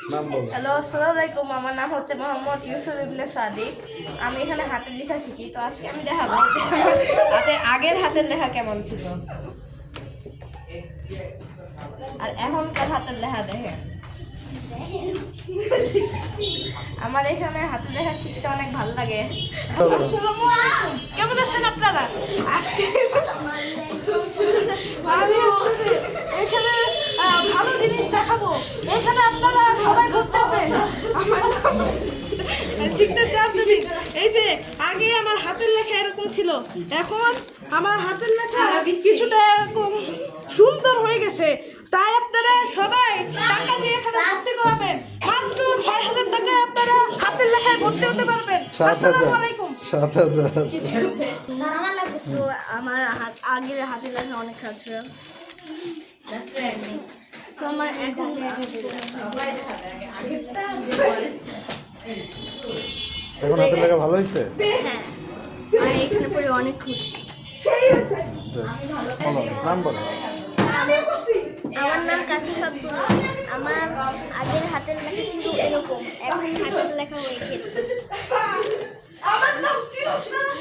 Hello, আসসালামু আলাইকুম। আমার নাম হচ্ছে মোহাম্মদ ইউসুফ ইবনে সাদিক। আমি এখানে হাতের লেখা শিখি। তো আজকে আমি দেখাবো যে আমার আগের হাতের লেখা কেমন ছিল আর এখনকার হাতের লেখা দেখেন। আমার এখানে হাতের লেখা শিখতে অনেক ভালো লাগে। আসসালামু আলাইকুম, কেমন আছেন আপনারা? আজকে এখানে ভালো জিনিস দেখাবো। এখানে আপনারা সবাই ঘুরতে হবে। শিখতে চান যদি, এই যে আগে আমার হাতের লেখা এরকম ছিল, এখন আমার হাতের লেখা কিছুটা এরকম সুন্দর হয়ে গেছে। তাই আপনারা সবাই টাকা দিয়ে এখানে ভর্তি করাবেন। মাত্র 6,000 টাকায় আপনারা হাতের লেখায় ভর্তি হতে পারবেন। আসসালামু আলাইকুম। 7,000 তো আমার আগের হাতের লেখা অনেক খারাপ ছিল। তো আমার এখন এখন হাতের লেখা ভালো হয়েছে। আমি এখানে পড়ে অনেক খুশি। নাম বলো। আমার নাম কাসিম আব্দুল। আমার আগের হাতের লেখা ছিল এরকম, এখন হাতের লেখা হয়েছে। আমার নাম চিরস্মরণীয়।